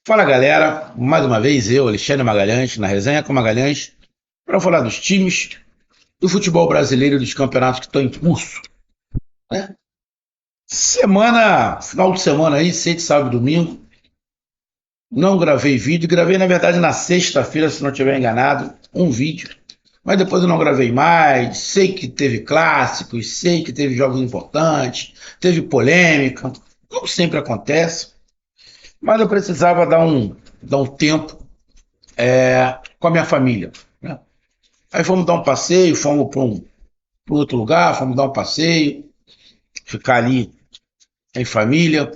Fala galera, mais uma vez eu, Alexandre Magalhães, na Resenha com Magalhães, para falar dos times do futebol brasileiro e dos campeonatos que estão em curso, né? Final de semana aí, sexta, sábado e domingo, não gravei vídeo, gravei na verdade na sexta-feira, se não estiver enganado, um vídeo, mas depois eu não gravei mais. Sei que teve clássicos, sei que teve jogos importantes, teve polêmica, como sempre acontece, mas eu precisava dar um tempo com a minha família, né? Aí fomos dar um passeio, fomos para outro lugar, fomos dar um passeio, ficar ali em família,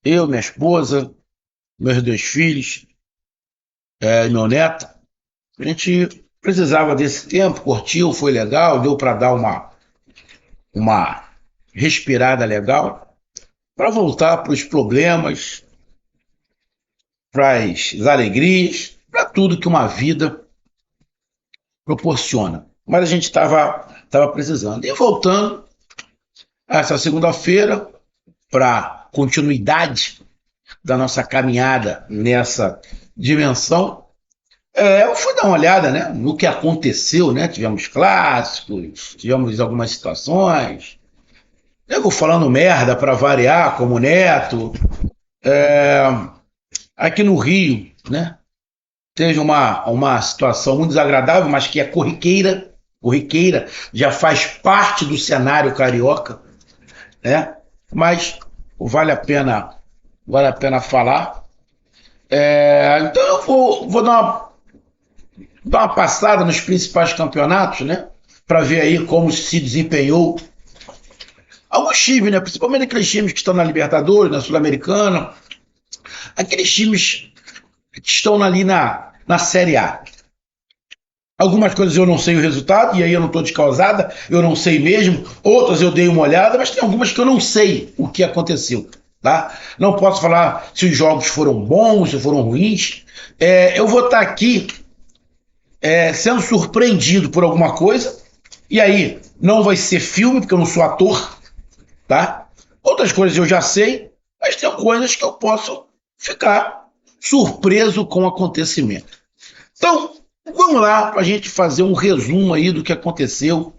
eu, minha esposa, meus dois filhos, meu neto. A gente precisava desse tempo, curtiu, foi legal, deu para dar uma respirada legal, para voltar para os problemas, para as alegrias, para tudo que uma vida proporciona. Mas a gente tava precisando. E voltando essa segunda-feira, para continuidade da nossa caminhada nessa dimensão, eu fui dar uma olhada, né, no que aconteceu, né? Tivemos clássicos, tivemos algumas situações, nego falando merda para variar, como o Neto. Aqui no Rio, né, teve uma situação muito desagradável, mas que é corriqueira, já faz parte do cenário carioca, né? Mas vale a pena, vale a pena falar. Então eu vou dar uma passada nos principais campeonatos, né? Para ver aí como se desempenhou alguns times, né? Principalmente aqueles times que estão na Libertadores, na Sul-Americana, aqueles times que estão ali na Série A. Algumas coisas eu não sei o resultado, e aí eu não estou de causada, eu não sei mesmo. Outras eu dei uma olhada, mas tem algumas que eu não sei o que aconteceu. Tá? Não posso falar se os jogos foram bons, se foram ruins. Eu vou estar aqui sendo surpreendido por alguma coisa, e aí não vai ser filme, porque eu não sou ator, tá? Outras coisas eu já sei, mas tem coisas que eu posso ficar surpreso com o acontecimento. Então, vamos lá para a gente fazer um resumo aí do que aconteceu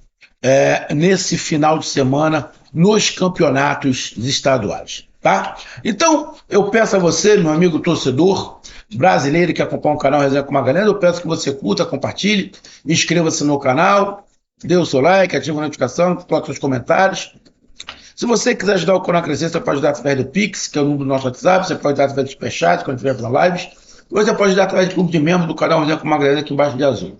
nesse final de semana nos campeonatos estaduais, tá? Então, eu peço a você, meu amigo torcedor brasileiro que acompanha o canal Resenha com Magalhães, eu peço que você curta, compartilhe, inscreva-se no canal, dê o seu like, ative a notificação, coloque seus comentários. Se você quiser ajudar o canal a crescer, você pode ajudar através do Pix, que é o número do nosso WhatsApp, você pode ajudar através do Superchat, quando estiver fazendo lives, ou você pode ajudar através do clube de membros do canal Resenha com Magalhães aqui embaixo de azul.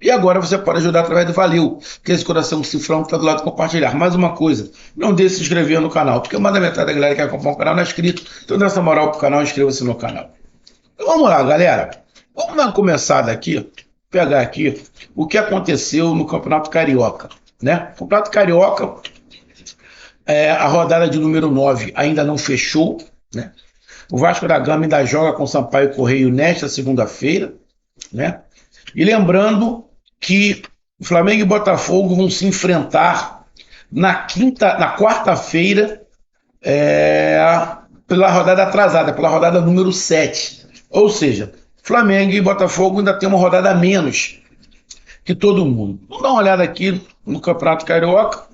E agora você pode ajudar através do Valeu, que é esse coração cifrão que está do lado de compartilhar. Mais uma coisa, não deixe de se inscrever no canal, porque mais da metade da galera que acompanha o canal não é inscrito. Então dá essa moral pro canal, inscreva-se no canal. Então vamos lá, galera. Vamos dar uma começada aqui, pegar aqui o que aconteceu no Campeonato Carioca, né? O Campeonato Carioca, a rodada de número 9 ainda não fechou, né? O Vasco da Gama ainda joga com Sampaio Correia nesta segunda-feira, né? E lembrando que Flamengo e Botafogo vão se enfrentar na quarta-feira, pela rodada atrasada, pela rodada número 7. Ou seja, Flamengo e Botafogo ainda tem uma rodada a menos que todo mundo. Vamos dar uma olhada aqui no Campeonato Carioca.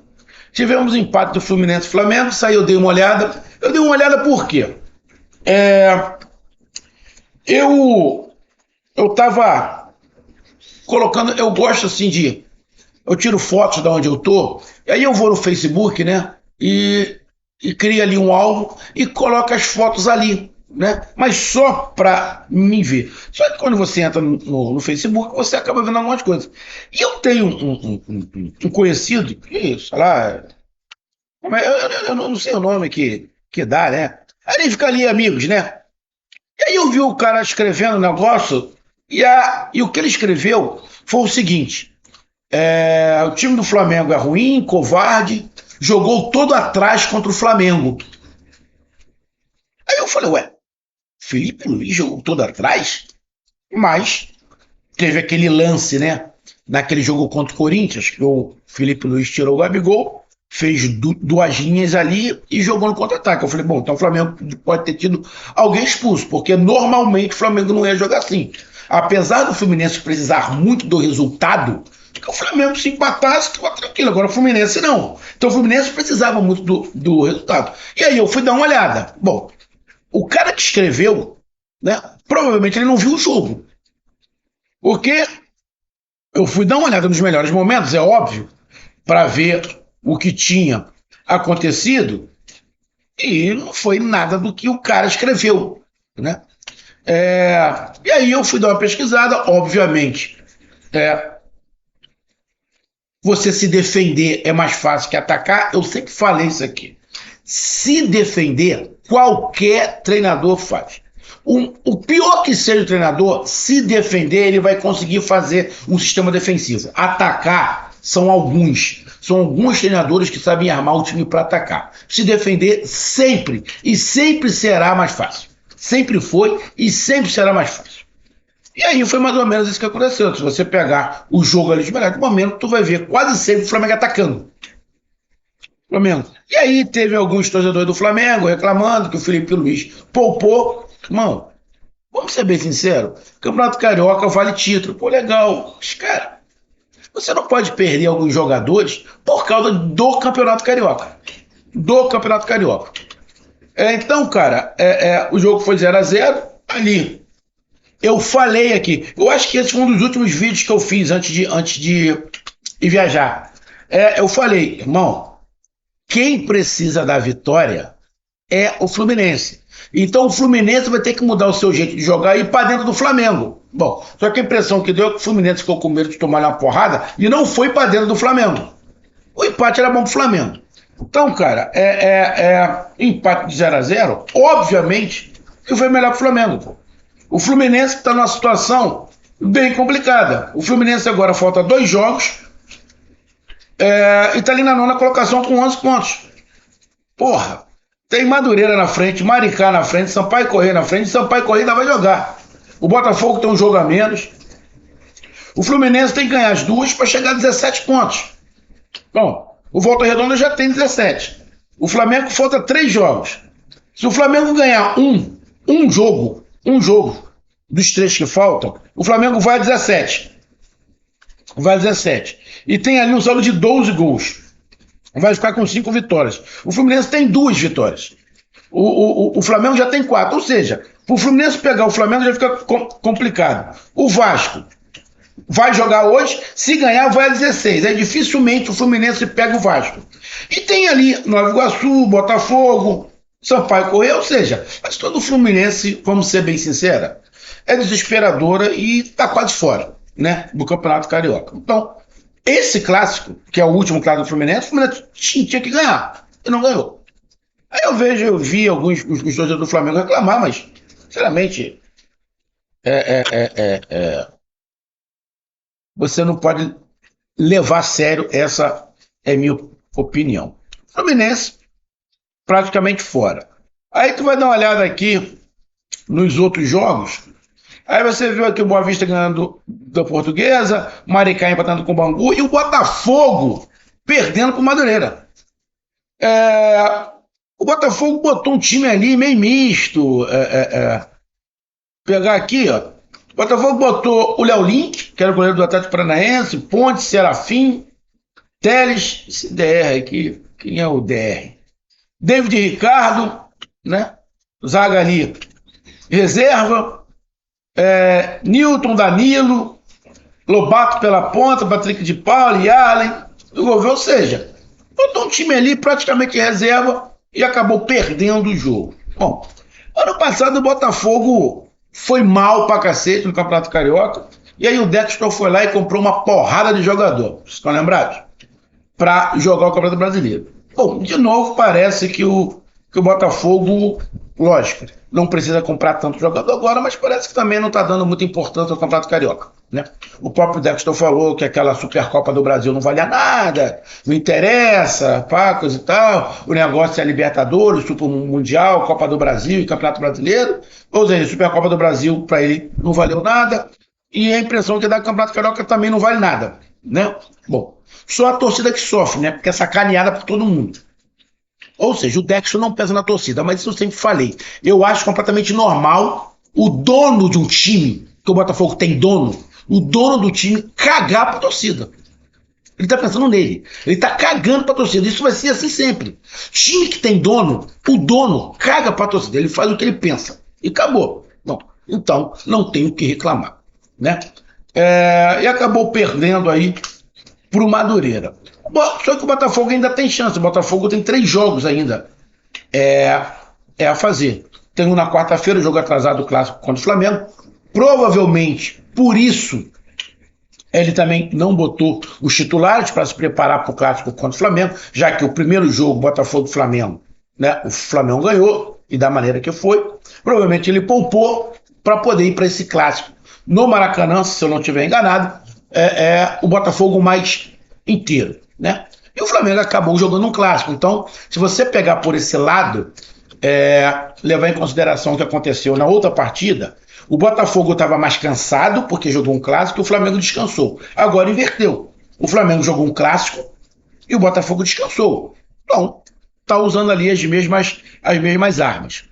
Tivemos empate do Fluminense e Flamengo, saiu, eu dei uma olhada. Eu dei uma olhada por quê? Eu tava colocando, eu gosto assim eu tiro fotos de onde eu tô, e aí eu vou no Facebook, né, e crio ali um álbum e coloco as fotos ali, né, mas só para me ver. Só que quando você entra no Facebook, você acaba vendo algumas coisas. E eu tenho um conhecido, que, sei lá, eu não sei o nome que dá, né, aí ele fica ali amigos, né, e aí eu vi o cara escrevendo um negócio, e o que ele escreveu foi o seguinte: o time do Flamengo é ruim, covarde, jogou todo atrás contra o Flamengo. Aí eu falei, ué, Felipe Luiz jogou todo atrás? Mas teve aquele lance, né? Naquele jogo contra o Corinthians, que o Felipe Luiz tirou o Gabigol, fez duas linhas ali e jogou no contra-ataque. Eu falei, bom, então o Flamengo pode ter tido alguém expulso, porque normalmente o Flamengo não ia jogar assim. Apesar do Fluminense precisar muito do resultado, que o Flamengo se empatasse, estava tranquilo. Agora o Fluminense não. Então o Fluminense precisava muito do resultado. E aí eu fui dar uma olhada. Bom, o cara que escreveu, né, provavelmente ele não viu o jogo. Porque eu fui dar uma olhada nos melhores momentos, é óbvio, para ver o que tinha acontecido e não foi nada do que o cara escreveu, né? E aí eu fui dar uma pesquisada, obviamente. Você se defender é mais fácil que atacar. Eu sempre falei isso aqui. Se defender, qualquer treinador faz. O pior que seja o treinador, se defender, ele vai conseguir fazer um sistema defensivo. Atacar são alguns treinadores que sabem armar o time para atacar. Se defender sempre, e sempre será mais fácil. Sempre foi e sempre será mais fácil. E aí foi mais ou menos isso que aconteceu. Se você pegar o jogo ali de melhor momento, tu vai ver quase sempre o Flamengo atacando. Flamengo. E aí teve alguns torcedores do Flamengo reclamando que o Felipe Luiz poupou. Irmão, vamos ser bem sinceros, Campeonato Carioca vale título. Pô, legal. Mas, cara, você não pode perder alguns jogadores por causa do Campeonato Carioca. Do Campeonato Carioca. Então, cara, o jogo foi 0-0 ali. Eu falei aqui, eu acho que esse foi um dos últimos vídeos que eu fiz antes de ir viajar. Eu falei, irmão, quem precisa da vitória é o Fluminense. Então o Fluminense vai ter que mudar o seu jeito de jogar e ir para dentro do Flamengo. Bom, só que a impressão que deu é que o Fluminense ficou com medo de tomar uma porrada e não foi para dentro do Flamengo. O empate era bom pro Flamengo. Então, cara, empate de 0-0, obviamente que foi melhor pro Flamengo, pô. O Fluminense está numa situação bem complicada. O Fluminense agora falta 2 jogos e está ali na 9ª colocação com 11 pontos. Porra, tem Madureira na frente, Maricá na frente, Sampaio Corrêa na frente, Sampaio Corrêa ainda vai jogar. O Botafogo tem um jogo a menos. O Fluminense tem que ganhar as duas para chegar a 17 pontos. Bom, o Volta Redonda já tem 17. O Flamengo falta 3 jogos. Se o Flamengo ganhar um jogo dos 3 que faltam, o Flamengo vai a 17. Vai a 17. E tem ali um saldo de 12 gols. Vai ficar com 5 vitórias. O Fluminense tem 2 vitórias. O Flamengo já tem 4. Ou seja, para o Fluminense pegar o Flamengo já fica complicado. O Vasco vai jogar hoje, se ganhar vai a 16. Aí dificilmente o Fluminense pega o Vasco. E tem ali Nova Iguaçu, Botafogo, Sampaio Corrêa, ou seja, a história do Fluminense, vamos ser bem sinceros, é desesperadora e está quase fora, né, do Campeonato Carioca. Então, esse clássico, que é o último clássico do Fluminense, o Fluminense tinha que ganhar, e não ganhou. Aí eu vi alguns torcedores do Flamengo reclamar, mas, sinceramente, você não pode levar a sério, essa é a minha opinião. Fluminense, praticamente fora. Aí tu vai dar uma olhada aqui nos outros jogos. Aí você viu aqui o Boa Vista ganhando da Portuguesa, o Maricá empatando com o Bangu e o Botafogo perdendo para o Madureira. O Botafogo botou um time ali meio misto. Pegar aqui, ó. O Botafogo botou o Léo Link, que era o goleiro do Atlético Paranaense, Ponte, Serafim, Teles, esse DR aqui, quem é o DR? David Ricardo, né? Zaga ali, reserva, Newton, Danilo, Lobato pela ponta, Patrick de Paula e Allen, ou seja, botou um time ali praticamente reserva e acabou perdendo o jogo. Bom, ano passado o Botafogo foi mal pra cacete no Campeonato Carioca, e aí o Dexter foi lá e comprou uma porrada de jogador, vocês estão lembrados? Para jogar o Campeonato Brasileiro. Bom, de novo parece que o Botafogo, lógico, não precisa comprar tanto jogador agora, mas parece que também não está dando muita importância ao Campeonato Carioca, né? O próprio Dexter falou que aquela Supercopa do Brasil não valia nada, não interessa, pacos e tal, o negócio é a Libertadores, Super Mundial, Copa do Brasil e Campeonato Brasileiro, ou seja, a Supercopa do Brasil para ele não valeu nada, e a impressão que dá que o Campeonato Carioca também não vale nada, né? Bom, só a torcida que sofre, né? Porque é sacaneada por todo mundo. Ou seja, o Dexter não pesa na torcida, mas isso eu sempre falei. Eu acho completamente normal o dono de um time, que o Botafogo tem dono, o dono do time cagar pra torcida. Ele tá pensando nele. Ele tá cagando pra torcida. Isso vai ser assim sempre. Time que tem dono, o dono caga pra torcida. Ele faz o que ele pensa. E acabou. Bom, então não tem o que reclamar, né? E acabou perdendo aí pro Madureira. Só que o Botafogo ainda tem chance. O Botafogo tem 3 jogos ainda a fazer. Tem um na quarta-feira, jogo atrasado do clássico contra o Flamengo. Provavelmente, por isso, ele também não botou os titulares para se preparar para o clássico contra o Flamengo, já que o primeiro jogo, Botafogo e Flamengo, né, o Flamengo ganhou, e da maneira que foi. Provavelmente ele poupou para poder ir para esse clássico. No Maracanã, se eu não estiver enganado, o Botafogo mais inteiro, né? E o Flamengo acabou jogando um clássico. Então, se você pegar por esse lado, levar em consideração o que aconteceu na outra partida, o Botafogo estava mais cansado porque jogou um clássico e o Flamengo descansou. Agora inverteu. O Flamengo jogou um clássico e o Botafogo descansou. Então, está usando ali as mesmas armas.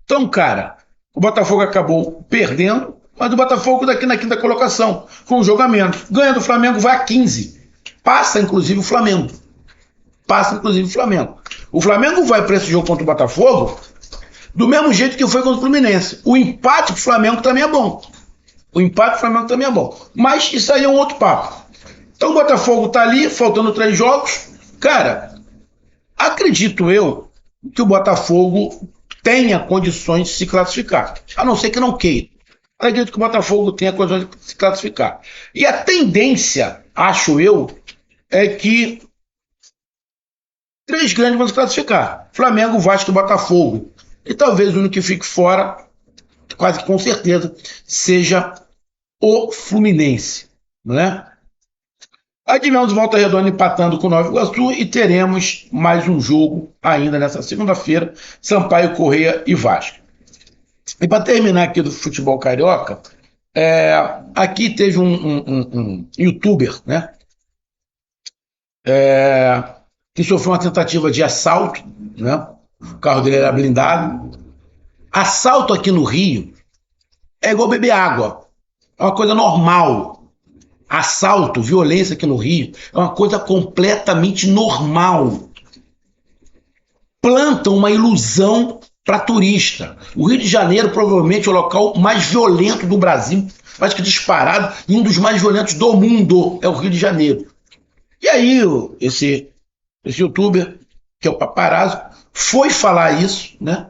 Então, cara, o Botafogo acabou perdendo, mas o Botafogo daqui na quinta colocação, com um jogo a menos. Ganha do Flamengo, vai a 15. Passa, inclusive, o Flamengo. O Flamengo vai para esse jogo contra o Botafogo do mesmo jeito que foi contra o Fluminense. O empate pro Flamengo também é bom. Mas isso aí é um outro papo. Então o Botafogo tá ali, faltando 3 jogos. Cara, acredito eu que o Botafogo tenha condições de se classificar. A não ser que não queira. Acredito que o Botafogo tenha condições de se classificar. E a tendência, acho eu, é que 3 grandes vão se classificar. Flamengo, Vasco e Botafogo. E talvez o único que fique fora, quase com certeza, seja o Fluminense, não é? Aí tivemos Volta Redonda empatando com o Nova Iguaçu e teremos mais um jogo ainda nessa segunda-feira, Sampaio Corrêa e Vasco. E para terminar aqui do futebol carioca, aqui teve um youtuber, né? Que sofreu uma tentativa de assalto, né? O carro dele era blindado. Assalto aqui no Rio é igual beber água. É uma coisa normal. Assalto, violência aqui no Rio é uma coisa completamente normal. Plantam uma ilusão para turista. O Rio de Janeiro provavelmente é o local mais violento do Brasil, mais que disparado, e um dos mais violentos do mundo é o Rio de Janeiro. E aí esse youtuber, que é o Paparazzo, foi falar isso, né?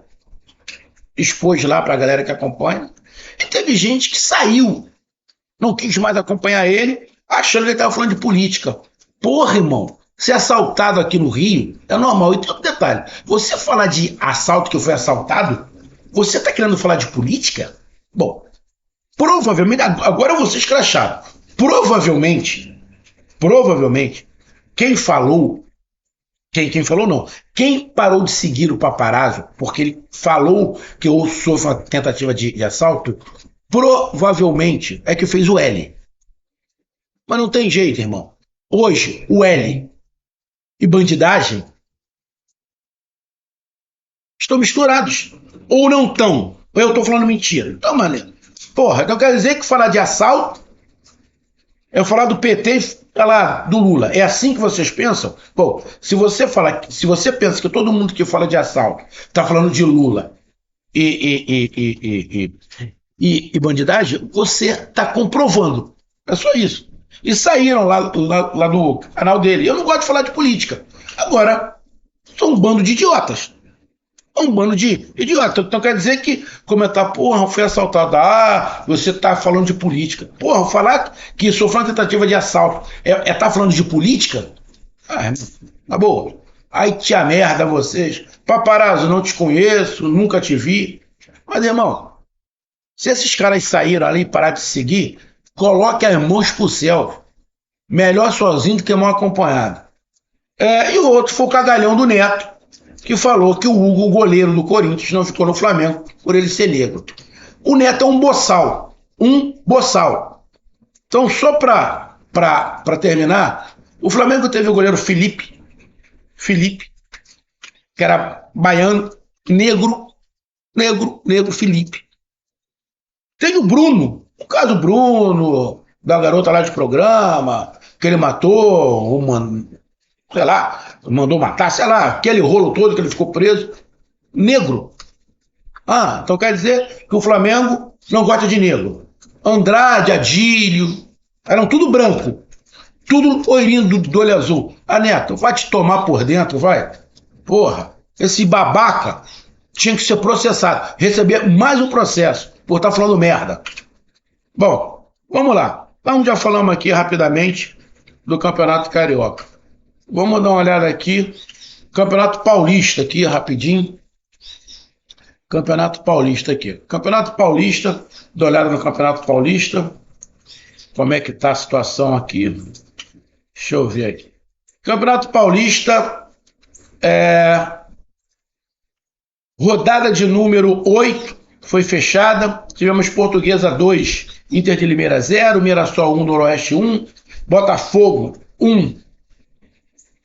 Expôs lá para a galera que acompanha, e teve gente que saiu, não quis mais acompanhar ele, achando que ele estava falando de política. Porra, irmão, ser assaltado aqui no Rio é normal. E tem outro detalhe, você falar de assalto que foi assaltado, você está querendo falar de política? Bom, provavelmente, agora vocês cracharam, provavelmente, quem falou não, quem parou de seguir o Paparazzo, porque ele falou que houve uma tentativa de assalto, provavelmente é que fez o L. Mas não tem jeito, irmão. Hoje, o L e bandidagem estão misturados. Ou não estão. Ou eu estou falando mentira. Então, maneiro. Porra, então quer dizer que falar de assalto é falar do PT e falar do Lula. É assim que vocês pensam? Pô, se você pensa que todo mundo que fala de assalto está falando de Lula e bandidagem, você está comprovando. É só isso. E saíram lá no canal dele. Eu não gosto de falar de política. Agora, são um bando de idiotas. Então quer dizer que comentar, porra, foi assaltado. Ah, você tá falando de política. Porra, falar que sofreu uma tentativa de assalto tá falando de política? Tá boa. Aí tia merda vocês. Paparazzo, não te conheço, nunca te vi. Mas, irmão, se esses caras saíram ali e pararam de seguir, coloque as mãos pro céu. Melhor sozinho do que mal acompanhado. E o outro foi o cagalhão do Neto, que falou que o Hugo, o goleiro do Corinthians, não ficou no Flamengo por ele ser negro. O Neto é um boçal. Então, só para terminar, o Flamengo teve o goleiro Felipe, que era baiano, negro Felipe. Tem o Bruno, o caso do Bruno, da garota lá de programa, que ele matou, sei lá, mandou matar, sei lá, aquele rolo todo que ele ficou preso. Negro. Ah, então quer dizer que o Flamengo não gosta de negro. Andrade, Adílio, eram tudo branco. Tudo loirinho do olho azul. Ah, Neto, vai te tomar por dentro, vai. Porra, esse babaca tinha que ser processado. Receber mais um processo por estar falando merda. Bom, vamos lá. Vamos, já falamos aqui rapidamente do Campeonato Carioca. Vamos dar uma olhada aqui. Campeonato Paulista aqui, rapidinho. Campeonato Paulista aqui. Campeonato Paulista, dá uma olhada no Campeonato Paulista. Como é que tá a situação aqui? Deixa eu ver aqui. Campeonato Paulista, rodada de número 8 foi fechada. Tivemos Portuguesa 2, Inter de Limeira 0, Mirassol 1, Noroeste 1, Botafogo 1,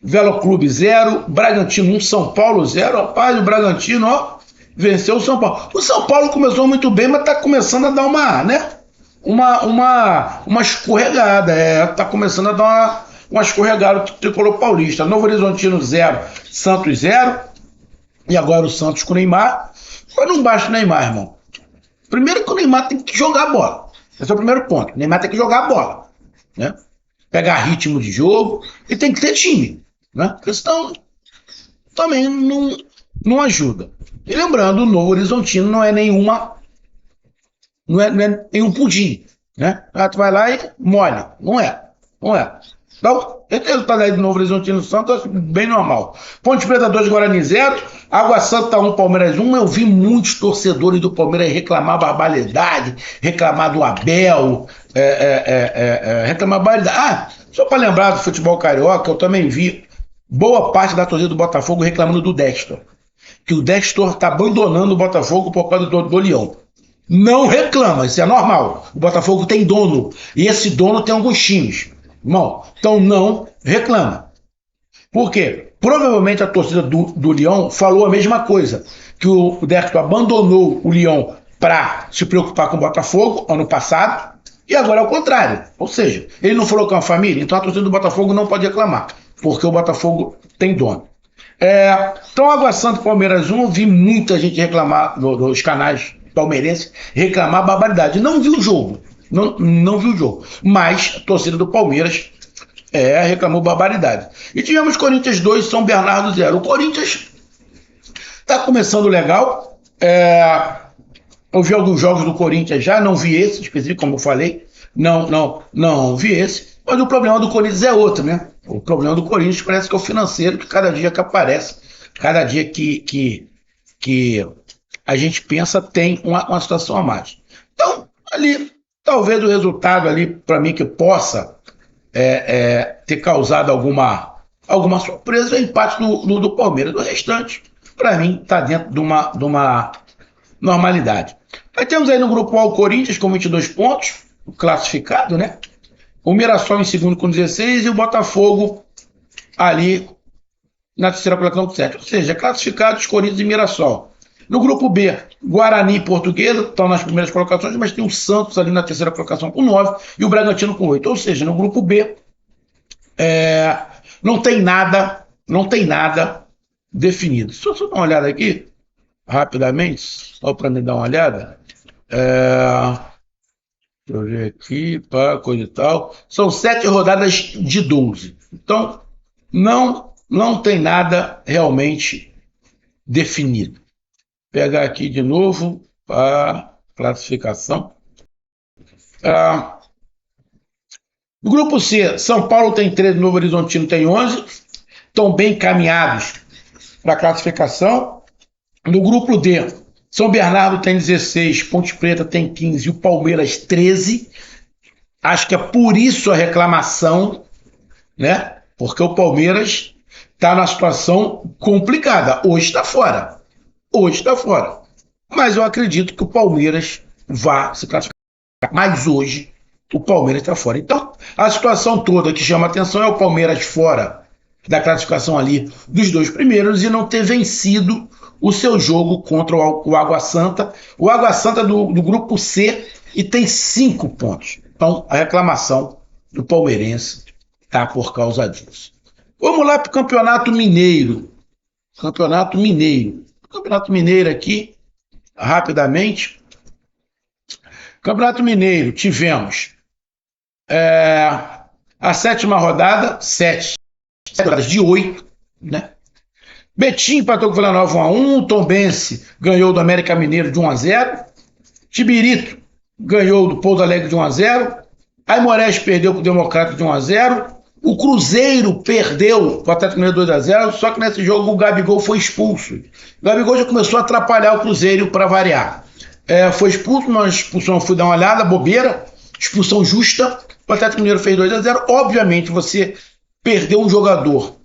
Velo Clube 0, Bragantino 1, São Paulo 0. Rapaz, o Bragantino, ó, venceu o São Paulo. O São Paulo começou muito bem, mas está começando a dar uma escorregada. Está começando a dar uma escorregada do tricolor paulista. Novo Horizontino 0, Santos 0. E agora o Santos com o Neymar. Mas não basta o Neymar, irmão. Primeiro que o Neymar tem que jogar a bola. Esse é o primeiro ponto. O Neymar tem que jogar a bola, né? Pegar ritmo de jogo e tem que ter time, né? Porque senão também não ajuda. E lembrando, o Novo Horizontino não é nenhum pudim, né? Tu vai lá e molha. Não é. Então, ele tá aí do Novo Horizontino Santos, bem normal. Ponte Preta 2, Guarani 0, Água Santa 1, Palmeiras 1. Eu vi muitos torcedores do Palmeiras reclamar barbaridade, reclamar do Abel, reclamar barbaridade. Só para lembrar do futebol carioca, eu também vi boa parte da torcida do Botafogo reclamando do Dexter. Que o Dexter está abandonando o Botafogo por causa do Leão. Não reclama, isso é normal. O Botafogo tem dono, e esse dono tem alguns times. Irmão, então não reclama. Por quê? Provavelmente a torcida do Leão falou a mesma coisa, que o Dexter abandonou o Leão para se preocupar com o Botafogo ano passado, e agora é o contrário. Ou seja, ele não falou com a família, então a torcida do Botafogo não pode reclamar, porque o Botafogo tem dono. Então, Água Santa e Palmeiras 1, eu vi muita gente reclamar, nos canais palmeirenses, reclamar barbaridade. Não vi o jogo, não vi o jogo, mas a torcida do Palmeiras reclamou barbaridade. E tivemos Corinthians 2, São Bernardo 0. O Corinthians está começando legal. Eu vi alguns jogos do Corinthians já, não vi esse específico, como eu falei, não vi esse. Mas o problema do Corinthians é outro, né? O problema do Corinthians parece que é o financeiro, que cada dia que aparece, cada dia que a gente pensa, tem uma situação a mais. Então, ali, talvez o resultado ali, para mim, que possa ter causado alguma surpresa, é o empate do Palmeiras. O restante, para mim, está dentro de uma normalidade. Aí temos aí no grupo A o Corinthians com 22 pontos, classificado, né? O Mirassol em segundo com 16 e o Botafogo ali na terceira colocação com 7. Ou seja, classificados Corinthians e Mirassol. No grupo B, Guarani e Portuguesa estão nas primeiras colocações, mas tem o Santos ali na terceira colocação com 9 e o Bragantino com 8. Ou seja, no grupo B não tem nada definido. Só dar uma olhada aqui, rapidamente, só para me dar uma olhada. Deixa eu ver aqui, coisa e tal. São 7 rodadas de 12. Então, não tem nada realmente definido. Vou pegar aqui de novo para classificação. No grupo C, São Paulo tem 13, Novo Horizontino tem 11. Estão bem encaminhados para a classificação. No grupo D, São Bernardo tem 16, Ponte Preta tem 15 e o Palmeiras 13. Acho que é por isso a reclamação, né? Porque o Palmeiras está numa situação complicada. Hoje está fora. Mas eu acredito que o Palmeiras vá se classificar. Mas hoje o Palmeiras está fora. Então, a situação toda que chama atenção é o Palmeiras fora da classificação ali dos dois primeiros e não ter vencido o seu jogo contra o Água Santa. O Água Santa do grupo C e tem 5 pontos. Então, a reclamação do palmeirense está por causa disso. Vamos lá para o Campeonato Mineiro. Campeonato Mineiro. Campeonato Mineiro aqui, rapidamente. Campeonato Mineiro, tivemos a 7ª rodada, 7 rodadas de 8, né? Betim empatou com o Vila Nova 1-1, Tombense ganhou do América Mineiro de 1-0, Tibirito ganhou do Pouso Alegre de 1-0, Aimorés perdeu para o Democrata de 1-0, o Cruzeiro perdeu para o Atlético Mineiro 2-0, só que nesse jogo o Gabigol foi expulso. O Gabigol já começou a atrapalhar o Cruzeiro para variar. Foi expulso, uma expulsão, fui dar uma olhada, bobeira, expulsão justa, o Atlético Mineiro fez 2-0. Obviamente, você perdeu um jogador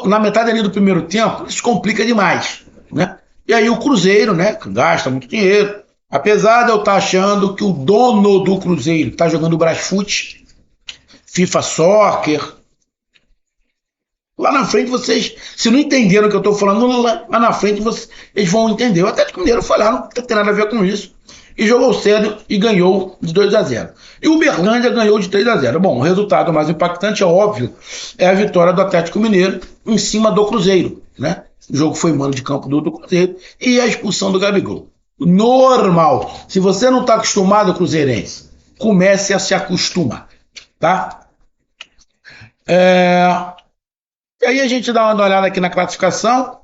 na metade ali do primeiro tempo, isso complica demais, né? E aí o Cruzeiro, né, gasta muito dinheiro, apesar de eu estar achando que o dono do Cruzeiro está jogando Brasfoot, FIFA Soccer. Lá na frente vocês, se não entenderam o que eu estou falando, lá na frente eles vão entender. O Atlético Mineiro falaram, não tem nada a ver com isso. E jogou cedo e ganhou de 2-0. E o Uberlândia ganhou de 3-0. Bom, o resultado mais impactante, é óbvio, é a vitória do Atlético Mineiro em cima do Cruzeiro, né? O jogo foi mano de campo do Cruzeiro e a expulsão do Gabigol. Normal. Se você não está acostumado, cruzeirense, comece a se acostumar, tá? E aí a gente dá uma olhada aqui na classificação.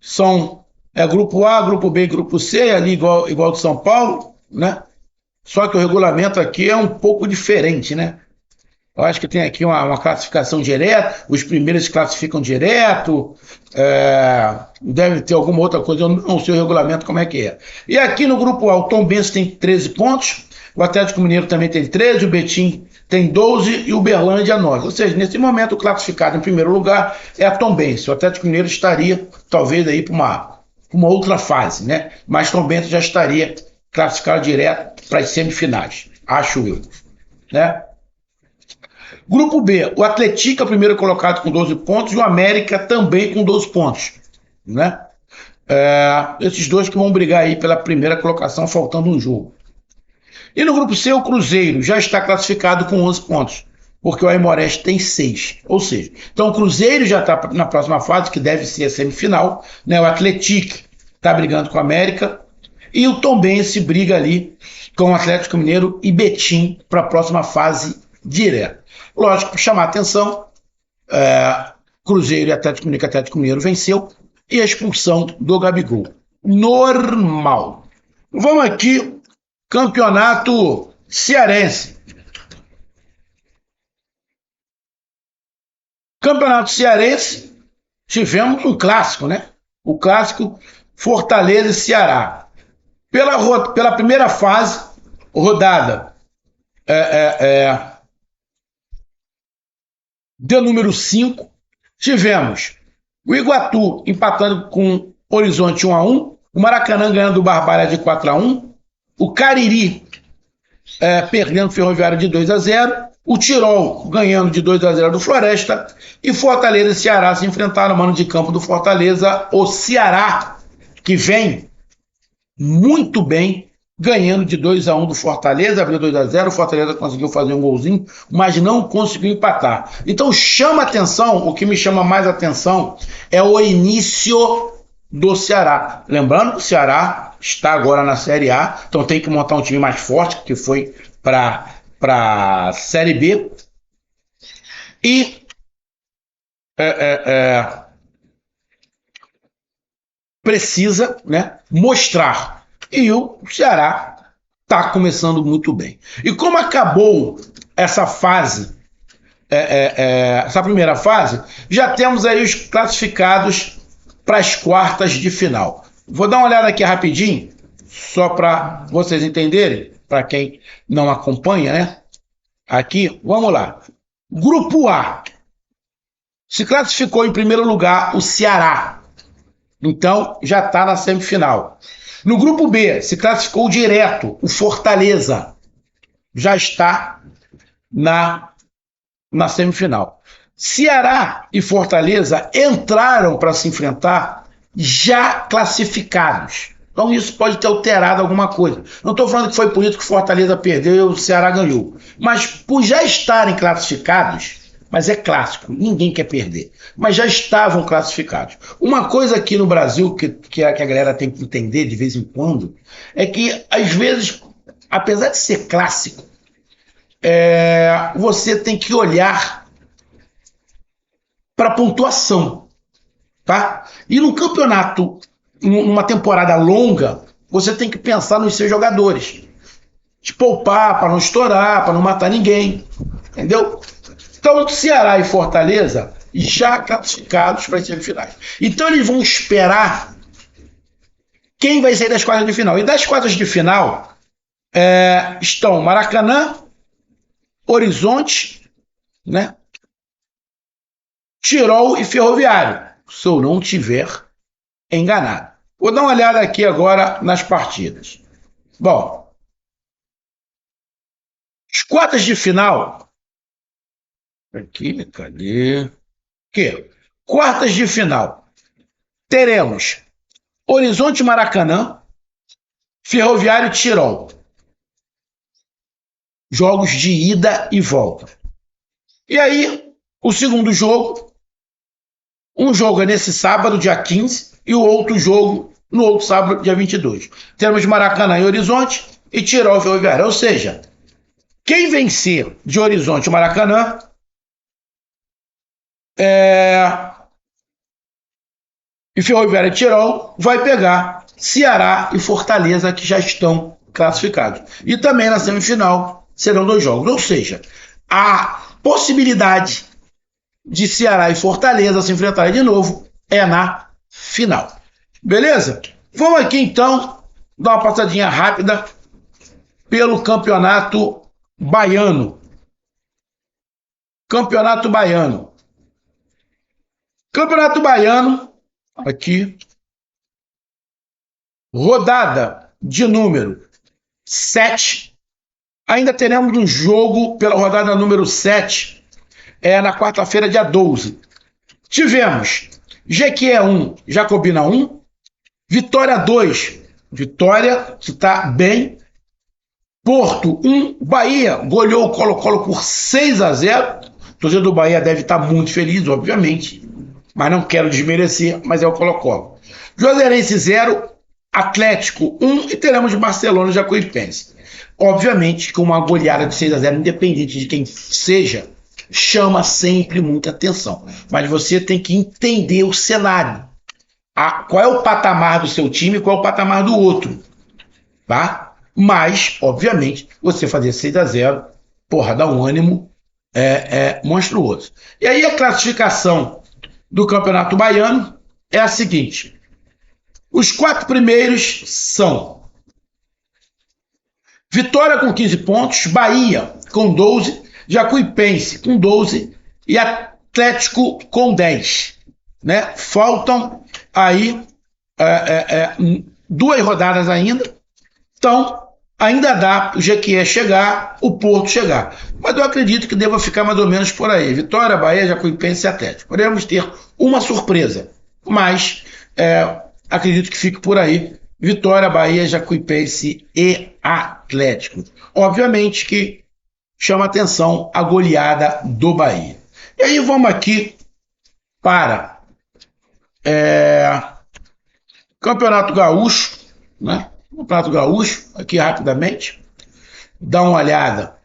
São grupo A, grupo B e grupo C, ali igual de São Paulo, né? Só que o regulamento aqui é um pouco diferente, né? Eu acho que tem aqui uma classificação direta, os primeiros se classificam direto, deve ter alguma outra coisa, eu não sei o regulamento como é que é. E aqui no grupo A, o Tombense tem 13 pontos, o Atlético Mineiro também tem 13, o Betim tem 12 e o Uberlândia 9. Ou seja, nesse momento o classificado em primeiro lugar é a Tombense. O Atlético Mineiro estaria talvez aí para uma outra fase, né? Mas Tombense já estaria classificado direto para as semifinais, acho eu, né? Grupo B, o Atlético é o primeiro colocado com 12 pontos e o América também com 12 pontos, né? Esses dois que vão brigar aí pela primeira colocação, faltando um jogo. E no grupo C, o Cruzeiro já está classificado com 11 pontos, porque o Aimorés tem 6. Ou seja, então o Cruzeiro já está na próxima fase, que deve ser a semifinal, né? O Atlético está brigando com o América e o Tombense briga ali com o Atlético Mineiro e Betim para a próxima fase direta. Lógico, para chamar a atenção, Cruzeiro e Atlético Mineiro venceu e a expulsão do Gabigol. Normal. Vamos aqui, Campeonato Cearense. Campeonato Cearense, tivemos um clássico, né? O clássico Fortaleza e Ceará. Pela primeira fase, rodada de número 5, tivemos o Iguatu empatando com o Horizonte 1-1, o Maracanã ganhando do Barbalha de 4-1, o Cariri perdendo o Ferroviário de 2-0, o Tirol ganhando de 2-0 do Floresta, e Fortaleza e Ceará se enfrentaram no mano de campo do Fortaleza, o Ceará, que vem muito bem, ganhando de 2-1 do Fortaleza, abriu 2-0, o Fortaleza conseguiu fazer um golzinho, mas não conseguiu empatar. Então chama atenção, o que me chama mais atenção é o início do Ceará. Lembrando que o Ceará está agora na Série A, então tem que montar um time mais forte, que foi para a Série B. E precisa, né, mostrar. E o Ceará está começando muito bem. E como acabou essa fase, essa primeira fase, já temos aí os classificados para as quartas de final. Vou dar uma olhada aqui rapidinho, só para vocês entenderem, para quem não acompanha, né? Aqui, vamos lá. Grupo A. Se classificou em primeiro lugar o Ceará. Então, já está na semifinal. No grupo B, se classificou direto o Fortaleza. já está na semifinal. Ceará e Fortaleza entraram para se enfrentar já classificados. Então isso pode ter alterado alguma coisa. Não estou falando que foi por isso que Fortaleza perdeu e o Ceará ganhou. Mas por já estarem classificados, mas é clássico, ninguém quer perder, mas já estavam classificados. Uma coisa aqui no Brasil que a galera tem que entender de vez em quando é que, às vezes, apesar de ser clássico, você tem que olhar para a pontuação, tá? E no campeonato, numa temporada longa, você tem que pensar nos seus jogadores. De poupar, para não estourar, para não matar ninguém. Entendeu? Então, Ceará e Fortaleza já classificados para as semifinais. Então, eles vão esperar quem vai sair das quartas de final. E das quartas de final estão Maracanã, Horizonte, né? Tirol e Ferroviário, se eu não tiver enganado. Vou dar uma olhada aqui agora nas partidas. Bom, as quartas de final. Aqui, cadê? Aqui. Quartas de final. Teremos Horizonte Maracanã, Ferroviário e Tirol. Jogos de ida e volta. E aí, o segundo jogo. Um jogo é nesse sábado, dia 15, e o outro jogo no outro sábado, dia 22. Temos Maracanã e Horizonte e Tirol e Ferroviário. Ou seja, quem vencer de Horizonte e Maracanã e Ferroviária e Tirol vai pegar Ceará e Fortaleza, que já estão classificados. E também na semifinal serão 2 jogos. Ou seja, a possibilidade de Ceará e Fortaleza se enfrentarem de novo é na final. Beleza? Vamos aqui então dar uma passadinha rápida pelo Campeonato Baiano. Campeonato Baiano. Campeonato Baiano, aqui, rodada de número 7. Ainda teremos um jogo pela rodada número 7, na quarta-feira, dia 12. Tivemos Jequié 1, Jacobina 1, Vitória 2, Vitória, que está bem, Porto 1, Bahia goleou o Colo-Colo por 6-0. O torcedor do Bahia deve estar muito feliz, obviamente, mas não quero desmerecer, mas é o Colo-Colo. Juazeirense 0, Atlético 1 e teremos Barcelona e Jacuipense. Obviamente que uma goleada de 6-0, independente de quem seja, chama sempre muita atenção. Mas você tem que entender o cenário. Qual é o patamar do seu time e qual é o patamar do outro. Tá? Mas, obviamente, você fazer 6-0, porra, dá um ânimo monstruoso. E aí a classificação do Campeonato Baiano é a seguinte. Os 4 primeiros são Vitória com 15 pontos, Bahia com 12, Jacuipense com 12 e Atlético com 10. Né? Faltam aí 2 rodadas ainda. Então, ainda dá o Jequié chegar, o Porto chegar. Mas eu acredito que deva ficar mais ou menos por aí. Vitória, Bahia, Jacuipense e Atlético. Podemos ter uma surpresa, mas acredito que fique por aí. Vitória, Bahia, Jacuipense e Atlético. Obviamente que chama atenção a goleada do Bahia. E aí vamos aqui para Campeonato Gaúcho, né? Campeonato Gaúcho, aqui rapidamente. Dá uma olhada.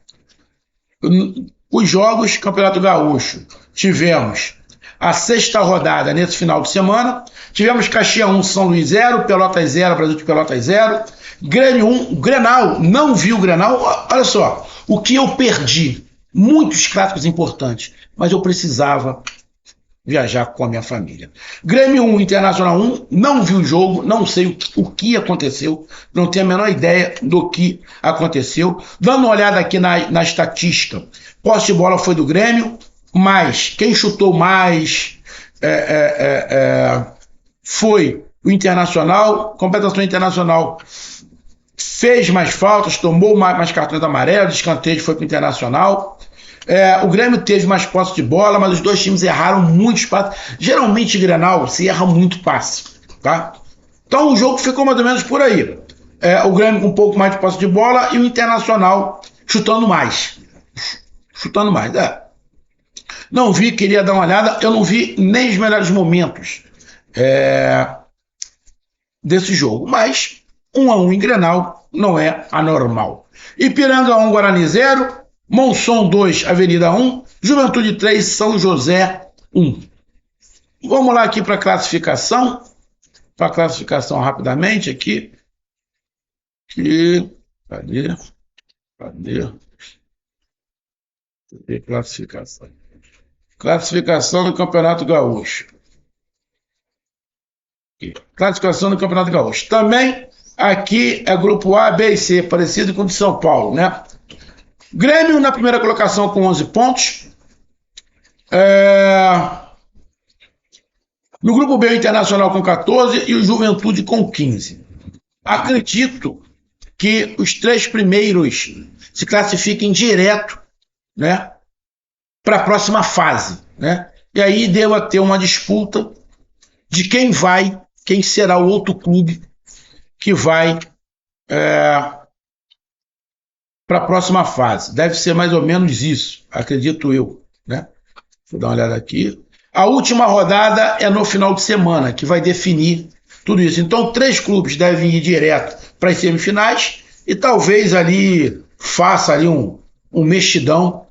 Os jogos Campeonato Gaúcho. Tivemos a 6ª rodada nesse final de semana. Tivemos Caxias 1, São Luís 0, Pelotas 0, Brasil de Pelotas 0. Grêmio 1, Grenal, não vi o Grenal. Olha só, o que eu perdi. Muitos clássicos importantes, mas eu precisava viajar com a minha família. Grêmio 1, Internacional 1, não vi o jogo, não sei o que aconteceu, não tenho a menor ideia do que aconteceu. Dando uma olhada aqui na estatística, posse de bola foi do Grêmio, mas quem chutou mais foi o Internacional, completação internacional fez mais faltas, tomou mais cartões amarelos, escanteio foi para o Internacional. O Grêmio teve mais posse de bola, mas os dois times erraram muitos passes. Geralmente, Grenal, se erra muito passe, tá? Então o jogo ficou mais ou menos por aí. O Grêmio com um pouco mais de posse de bola e o Internacional chutando mais. Chutando mais, Não vi, queria dar uma olhada, eu não vi nem os melhores momentos desse jogo, mas 1-1 em Grenal não é anormal. Ipiranga 1, Guarani 0, Monson 2, Avenida 1, Juventude 3, São José 1. Vamos lá aqui para a classificação. Para a classificação rapidamente aqui. Cadê? Classificação. Classificação do Campeonato Gaúcho. Aqui. Classificação do Campeonato Gaúcho. Também aqui é grupo A, B e C, parecido com o de São Paulo, né? Grêmio na primeira colocação com 11 pontos. No grupo B, o Internacional com 14 e o Juventude com 15. Acredito que os 3 primeiros se classifiquem direto, né, para a próxima fase, né? E aí deva ter uma disputa de quem será o outro clube que vai para a próxima fase. Deve ser mais ou menos isso, acredito eu, né? Vou dar uma olhada aqui. A última rodada é no final de semana, que vai definir tudo isso. Então, 3 clubes devem ir direto para as semifinais e talvez ali faça ali um mexidão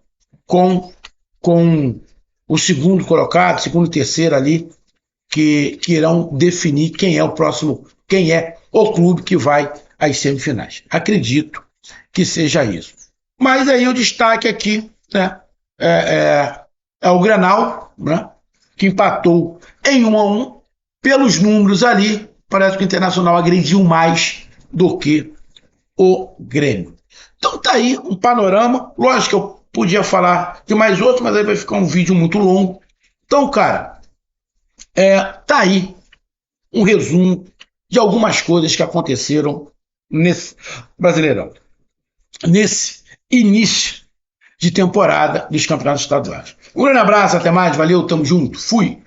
com o segundo colocado, segundo e terceiro ali, que irão definir quem é o clube que vai às semifinais. Acredito que seja isso. Mas aí o destaque aqui, né, é o Grenal, né, que empatou em 1-1. Pelos números ali, parece que o Internacional agrediu mais do que o Grêmio. Então tá aí um panorama. Lógico que eu podia falar de mais outro, mas aí vai ficar um vídeo muito longo. Então, cara, tá aí um resumo de algumas coisas que aconteceram nesse Brasileirão, nesse início de temporada dos campeonatos estaduais. Um grande abraço, até mais, valeu, tamo junto, fui!